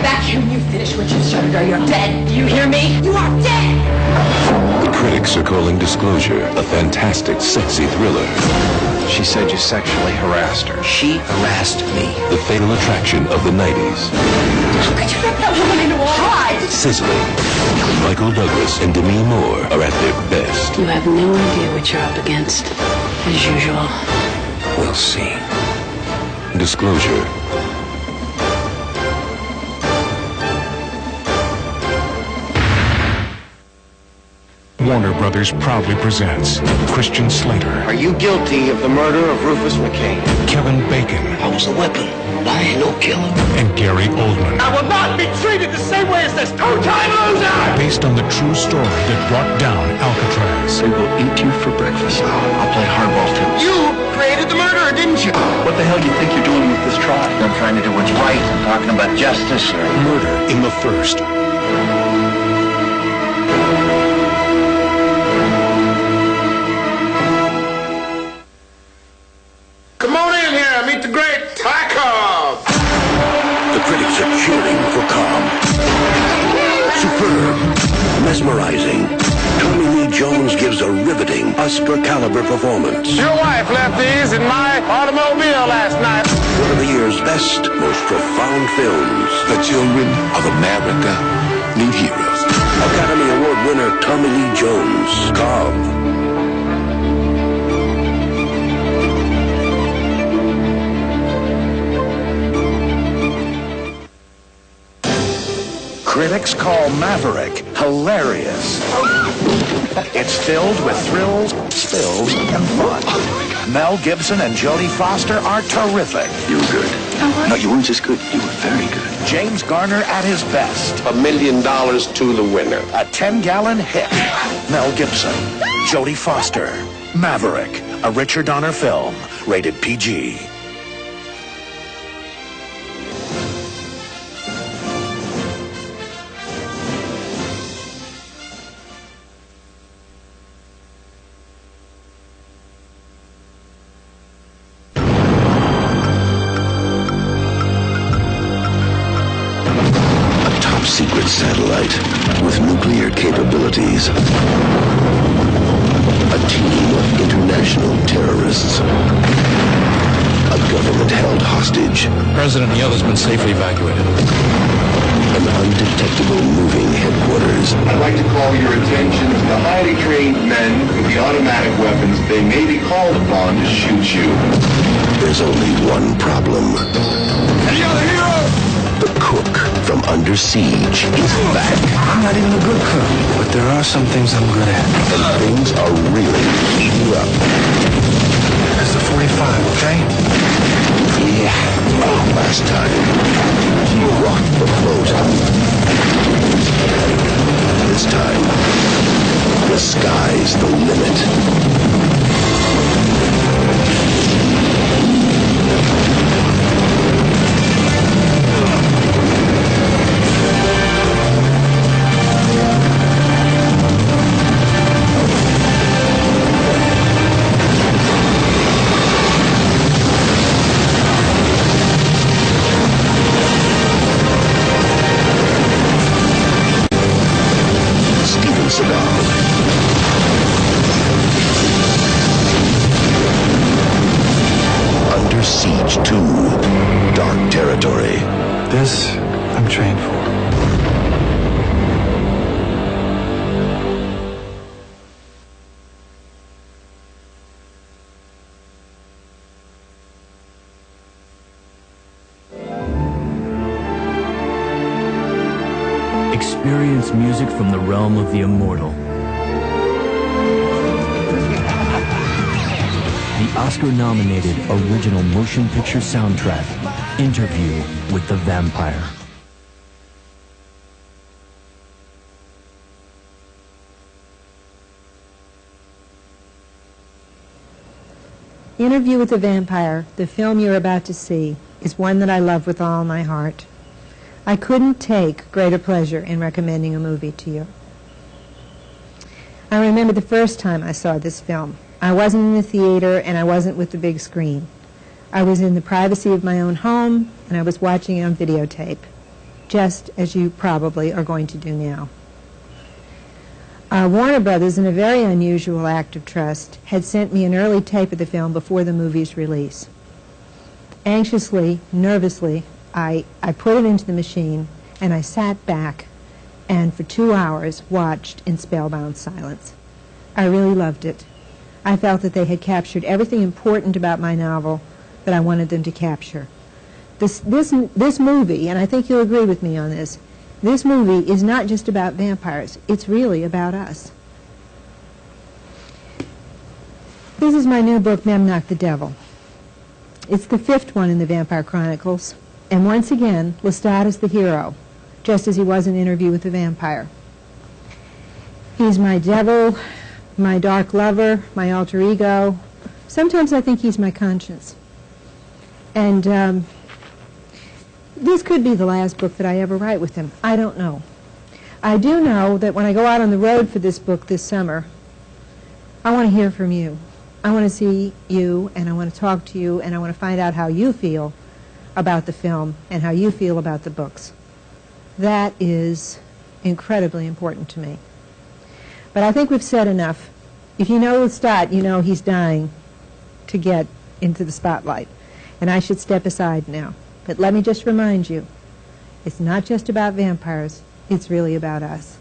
back here when you finish what you started or you're dead. Do you hear me? You are dead! The critics are calling Disclosure a fantastic, sexy thriller. She said you sexually harassed her. She harassed me. The fatal attraction of the 90s. How could you rip that woman into a hide? Sizzling. Michael Douglas and Demi Moore are at their best. You have no idea what you're up against, as usual. We'll see. Disclosure. Warner Brothers proudly presents Christian Slater. Are you guilty of the murder of Rufus McCain? Kevin Bacon. I was a weapon. I ain't no killer. And Gary Oldman. I will not be treated the same way as this two-time loser! Based on the true story that brought down Alcatraz. They will eat you for breakfast. I'll play hardball too. You created the murderer, didn't you? What the hell do you think you're doing with this trial? I'm trying to do what's right. I'm talking about justice, sir. Murder in the First. Come on in here, meet the great Ty Cobb. The critics are cheering for Cobb. Superb, mesmerizing. Tommy Lee Jones gives a riveting Oscar-caliber performance. Your wife left these in my automobile last night. One of the year's best, most profound films. The children of America need heroes. Academy Award winner Tommy Lee Jones, Cobb. Critics call Maverick hilarious. It's filled with thrills, spills, and fun. Mel Gibson and Jodie Foster are terrific. You were good. No, you weren't just good. You were very good. James Garner at his best. $1 million to the winner. A 10-gallon hit. Mel Gibson, Jodie Foster, Maverick, a Richard Donner film, rated PG. Secret satellite with nuclear capabilities. A team of international terrorists. A government held hostage. President and the others been safely evacuated. An undetectable moving headquarters. I'd like to call your attention to the highly trained men with the automatic weapons they may be called upon to shoot you. There's only one problem. Any other hero? The cook from Under Siege is back. I'm not even a good cook, but there are some things I'm good at. And things are really heating up. That's the 45, okay? Yeah. Last time, he rocked the boat. This time, the sky's the limit. Under Siege 2, Dark Territory. This, I'm trained for. Experience music from the realm of the immortal. The Oscar-nominated original motion picture soundtrack, Interview with the Vampire. Interview with the Vampire, the film you're about to see, is one that I love with all my heart. I couldn't take greater pleasure in recommending a movie to you. I remember the first time I saw this film. I wasn't in the theater and I wasn't with the big screen. I was in the privacy of my own home and I was watching it on videotape. just as you probably are going to do now. Warner Brothers, in a very unusual act of trust, had sent me an early tape of the film before the movie's release. Anxiously, nervously, I put it into the machine, and I sat back and for 2 hours watched in spellbound silence. I really loved it. I felt that they had captured everything important about my novel that I wanted them to capture. This movie, and I think you'll agree with me on this, this movie is not just about vampires. It's really about us. This is my new book, Memnoch the Devil. It's the 5th one in the Vampire Chronicles, and once again, Lestat is the hero, just as he was in Interview with the Vampire. He's my devil, my dark lover, my alter ego. Sometimes I think he's my conscience. And this could be the last book that I ever write with him. I don't know. I do know that when I go out on the road for this book this summer, I want to hear from you. I want to see you, and I want to talk to you, and I want to find out how you feel about the film and how you feel about the books. That is incredibly important to me. But I think we've said enough. If you know Lestat, you know he's dying to get into the spotlight. And I should step aside now. But let me just remind you, it's not just about vampires, it's really about us.